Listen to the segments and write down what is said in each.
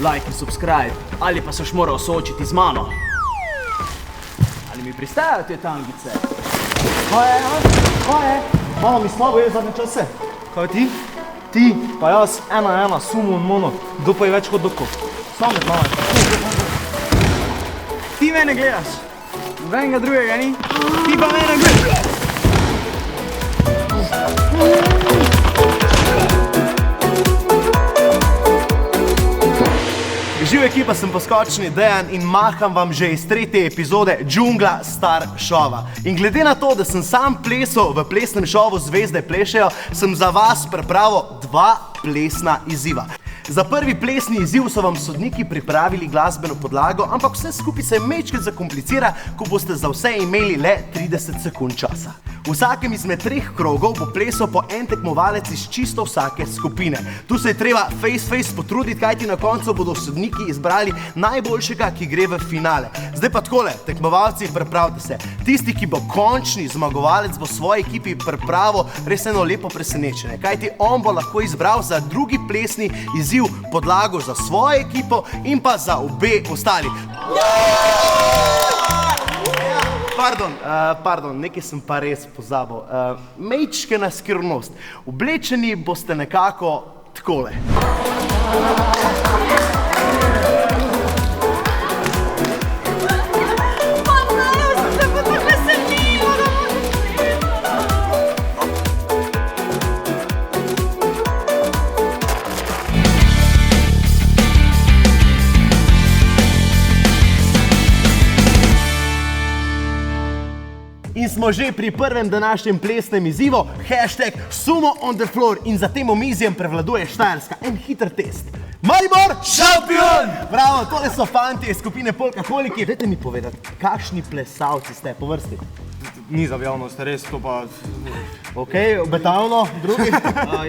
like in subscribe, ali pa se moral soočiti z mano. Ali mi pristajajo te tangice? Kaj je? Malo mi slabo je zadnje čase. Kaj ti? Ti, pa jaz, 1-1, sumo in mono. Kdo pa je več hot dogov? Sam ne znam. Ti mene gledaš, nobenega drugega ni, ti pa mene gledaš. Živ ekipa, sem poskočni Dejan in maham vam že iz 3. epizode Džungla Star šova. In glede na to, da sem sam plesal v plesnem šovu Zvezde plešejo, sem za vas pripravil 2 plesna izziva. Za prvi plesni izziv so vam sodniki pripravili glasbeno podlago, ampak vse skupaj se majčkeno zakomplicira, ko boste za vse imeli le 30 sekund časa. V vsakem izmed 3 krogov bo plesal po en tekmovalec iz čisto vsake skupine. Tu se je treba face potruditi, kajti na koncu bodo sodniki izbrali najboljšega, ki gre v finale. Zdaj pa takole, tekmovalci, pripravite se. Tisti, ki bo končni zmagovalec, bo svoji ekipi pripravil res eno lepo presenečenje, kajti on bo lahko izbral za drugi plesni izziv podlago za svojo ekipo in pa za obe ostali. Pardon, nekaj sem pa res pozabil. Majčkena skrivnost. Oblečeni boste nekako takole. In smo že pri prvem današnjem plesnem izzivu, #SumoOnTheFloor, in za tem omizjem prevladuje Štajerska. En hiter test. Maribor, šampion! Bravo, tole so fanti iz skupine Polkaholiki. Dajte mi povedati, kakšni plesalci ste po vrsti? Ni za javnost, res to pa... Ok, obetavno, drugi?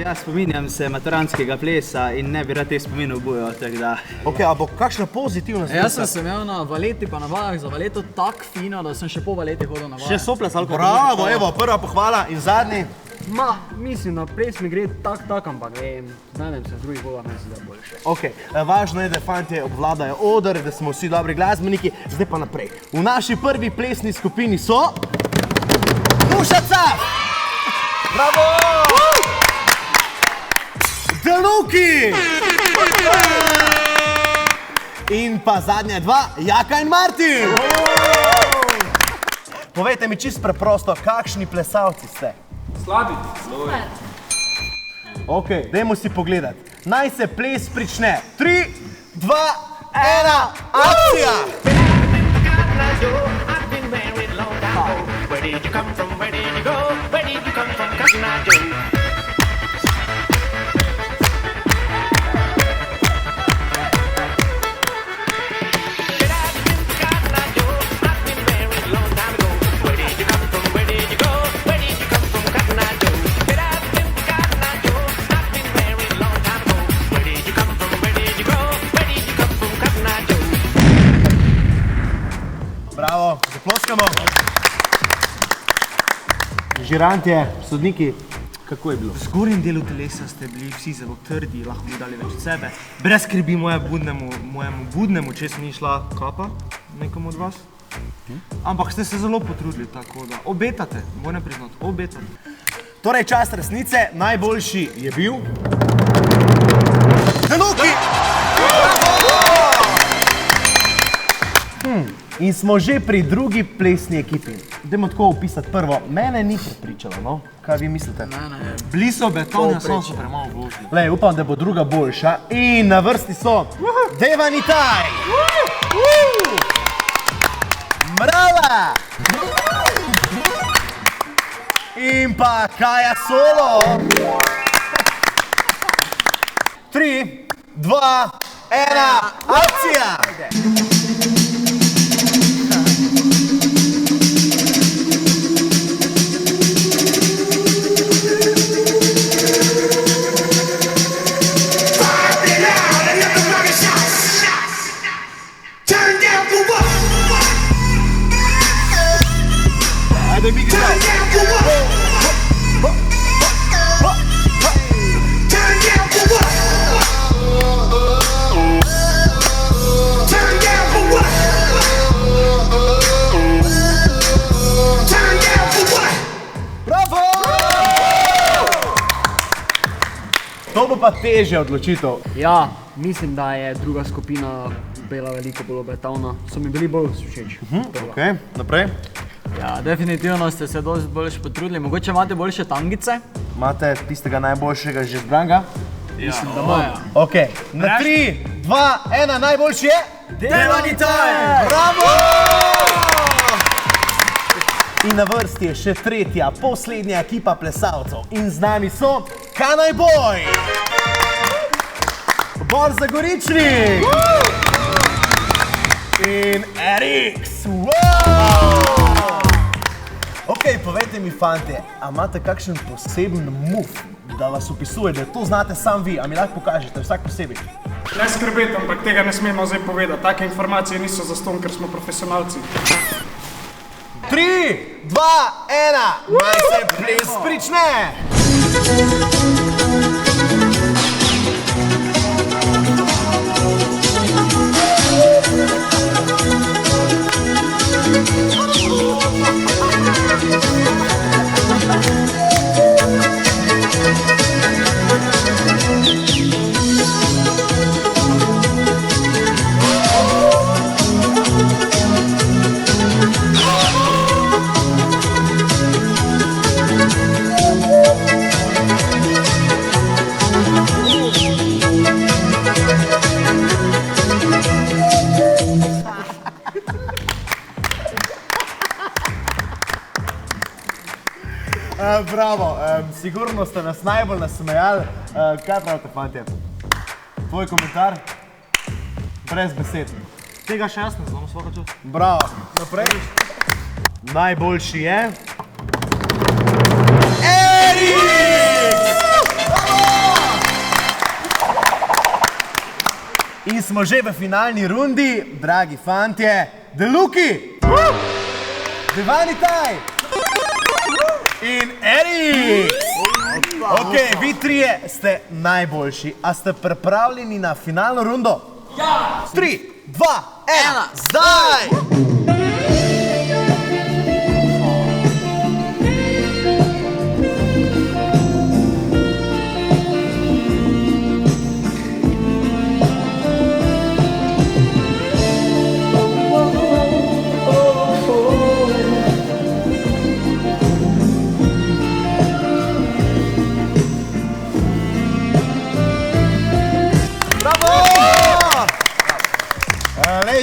Ja, spominjam se maturantskega plesa in ne bi rad teh spominov bujal, tako da... Ok, a bo kakšna pozitivna zvezda? Jaz sem imel na valeti pa na vajah za valeto tak fino, da sem še po valeti hodil na vajah. Še soplesal? Bravo, evo, prva pohvala in zadnji. Ma, mislim, na ples mi gre tak, ampak vem, znajdem se v drugih vodah, ne si da boljše. Ok, važno je, da fantje obvladajo oder, da smo vsi dobri glasbeniki, zdaj pa naprej. V naši prvi plesni skupini so... Nušaca! Bravo! Deluki! In pa zadnja 2, Jaka in Martin! Povejte mi čisto preprosto, kakšni plesalci ste? Slabi. Ok, dajmo si pogledati. Naj se ples prične. 3, 2, 1, akcija! Bravo, zaploskamo. Žirantje, sodniki, kako je bilo? V zgornjem delu telesa ste bili vsi zelo trdi, lahko bi dali več od sebe. Brez skrbi mojemu budnemu, če se ni šla kapa nekomu od vas. Ampak ste se zelo potrudili, tako da obetate, moram priznati, obetate. Torej, čas resnice, najboljši je bil... Deluki! In smo že pri drugi plesni ekipi. Dajmo tako opisati prvo. Mene ni prepričalo, no? Kaj vi mislite? Bili so betonja, so premalo vložili. Lej, upam, da bo druga boljša. In na vrsti so Devanitaj! Mrava! In pa Kaja Solo! 3, 2, 1, akcija! kdo bo pa težja odločitev? Ja, mislim, da je druga skupina bila veliko bolj obetavna. So mi bili bolj všeč. Ok, naprej. Ja, definitivno ste se dosti boljš potrudili. Mogoče imate boljše tangice? Imate tistega najboljšega že zbranega? Mislim, da imajo. Ok, na 3, 2, 1, najboljši je? Devani Time! Bravo! In na vrsti je še tretja, poslednja ekipa plesalcev. In z nami so Kanaj Boj, Bor Zagoričnik in Eriks. Ok, povejte mi, fantje, a imate kakšen poseben move, da vas opisuje, da to znate sam vi, a mi lahko pokažete, vsak posebej? Ne skrbeti, ampak tega ne smemo zdaj povedati. Take informacije niso zastonj, ker smo profesionalci. 3, 2, 1, naj se ples prične! Bravo, sigurno ste nas najbolj nasmejali. Kaj pravite, fantje? Tvoj komentar? Brez besed. Tega še jaz ne znam, svaka čas. Bravo, naprej. Najboljši je... Eriks! In smo že v finalni rundi, dragi fantje, The Luki, Devani Time in Eriks. Ok, vi trije ste najboljši. A ste pripravljeni na finalno rundo? Ja! 3, 2, 1, zdaj!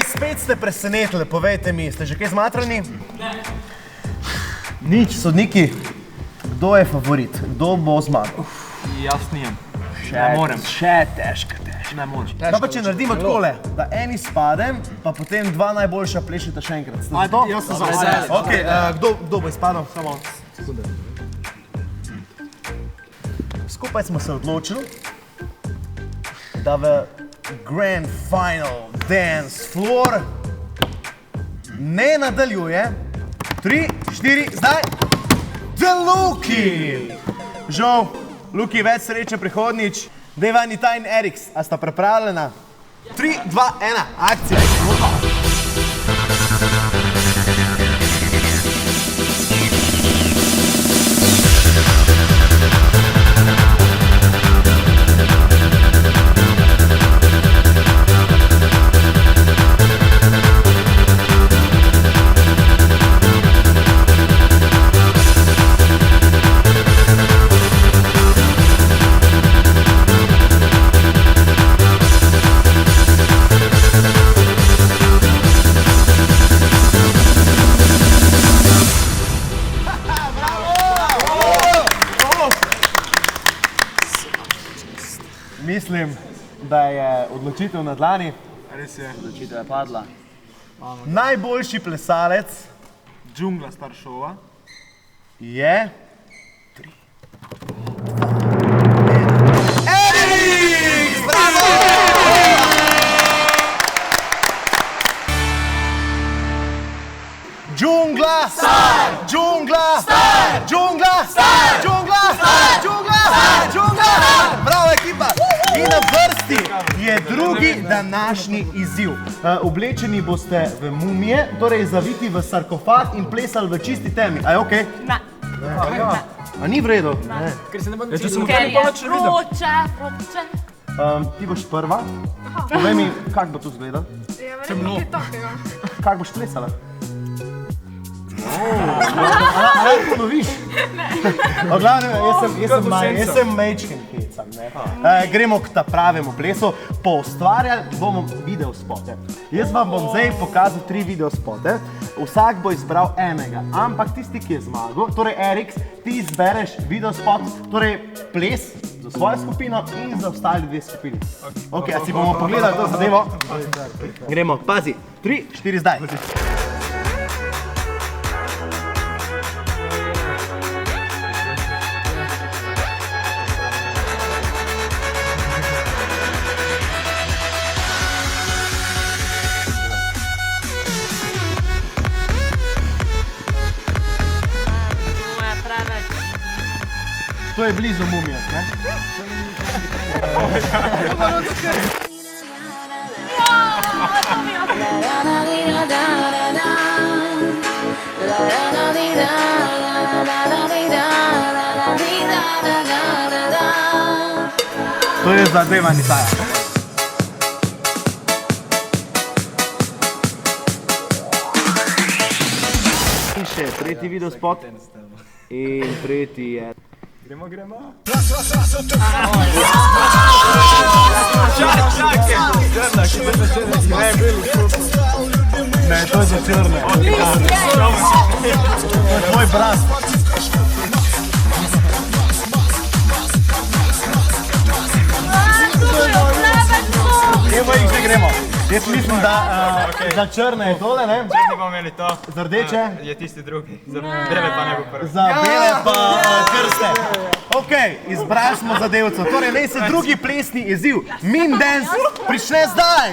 Spet ste presenetili, povejte mi, ste že kaj zmatrani? Ne. Nič, sodniki, kdo je favorit, kdo bo zmagal? Jaz nijem. Ne morem. Še težko. Ne morem. Kaj pa če naredimo takole, da eni spadem, pa potem dva najboljša plešita še enkrat. Ste za to? Jaz sem za. Ok, kdo bo izpadal? Samo sekunde. Skupaj smo se odločili, da v Grand Final Dance Floor ne nadaljuje. 3, 4, zdaj! The Luki! Žal, Luki, več sreče prihodnjič. Devani Time in Eriks, a sta pripravljena? 3, 2, 1, akcija! Mislim, da je odločitev na dlani. Res je. Odločitev je padla. Najboljši plesalec Džungla Star Showa je... 3, 2, 1... Eriks! Bravo! Džungla! Star! Džungla! Star! Džungla! Star! Džungla! Star! Džungla! Star! Džungla! Bravo, ekipa! In na vrsti je drugi današnji izziv. Oblečeni boste v mumije, torej zaviti v sarkofag in plesali v čisti temi. A je okej? Ne. A ni v redu? Ker se ne bo Če sem Ker v palač je videl. vroče. Ti boš prva. Povej mi, kak bo to izgledal? Ja, verjetno kaj takega. Kak boš plesala? Ali ponoviš? O glavnem, jaz sem majčken hecan, ne. Gremo k ta pravemu plesu. Poustvarjali bomo videospote. Jaz vam bom zdaj pokazal 3 videospote. Vsak bo izbral enega, ampak tisti, ki je zmagal, torej Eriks, ti izbereš videospot, torej ples za svojo skupino in za ostali 2 skupini. Ok, a si bomo pogledali to zadevo? Gremo, pazi, 3, 4, zdaj. To je blizu mumije, ne? To je zadeva Nisaja. In še tretji videospot. In tretji je... Ne, to je za črne. To je tvoj brat. Evo jih že gremo. Jaz mislim, da za črne je tole, ne? Črni bomo imeli to. Za rdeče? Je tisti drugi. Za bele pa ne bo prvi. Za bele pa krste. Ok, izbrali smo zadevco. Torej, naj se drugi plesni izziv, Mean Dance, prične zdaj!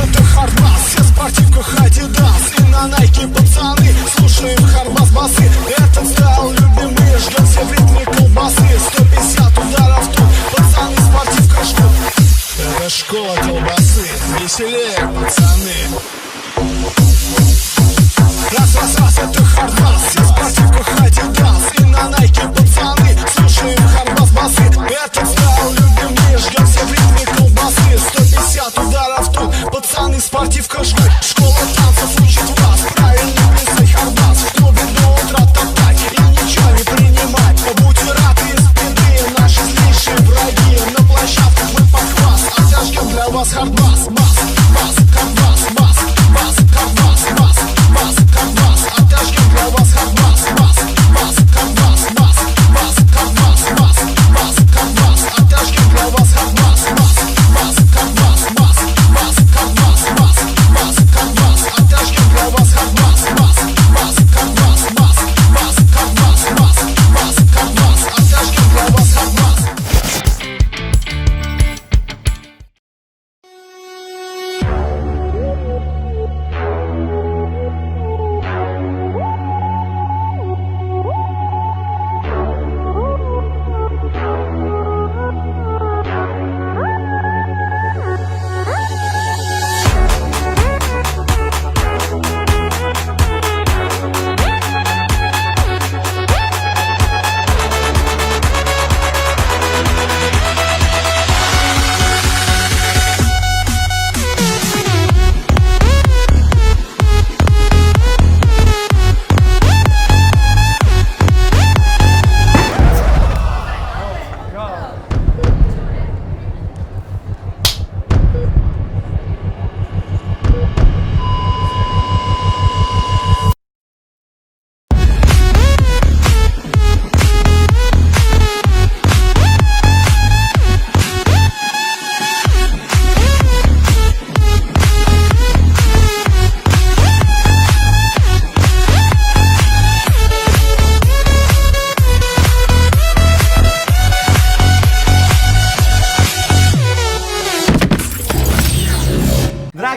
Это хардбас, все в спортивках Адидас и на Найке пацаны, слушаем хардбас басы. Этот стайл любимый, ждем все в ритме колбасы. 150 ударов тут, пацаны, спортивка ждут. Это школа колбасы, веселее пацаны. Раз, это хардбас, все в спортивках Адидас и на Найке пацаны, слушаем хардбас басы. Этот стайл любимый, ждем все в ритме колбасы. 150 ударов тут, пацаны, спортивка жгут. Школа танцев учит вас, правильно плясать хардбас. В клубе до утра топтать и ничего не принимать. Будьте рады из беды, наши злейшие враги. На площадках мы похвас, а зажгем для вас хардбас. Бас, хардбас.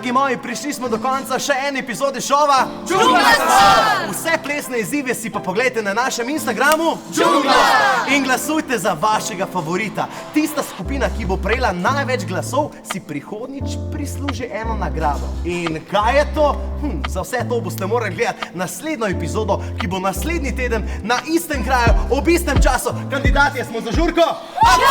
Dragi moji, prišli smo do konca še ene epizode šova Vse plesne izzive si pa pogledajte na našem Instagramu in glasujte za vašega favorita. Tista skupina, ki bo prejela največ glasov, si prihodnjič prisluži eno nagrado. In kaj je to? Za vse to boste morali gledati naslednjo epizodo, ki bo naslednji teden na istem kraju, ob istem času. Kandidati smo za žurko! Akcija!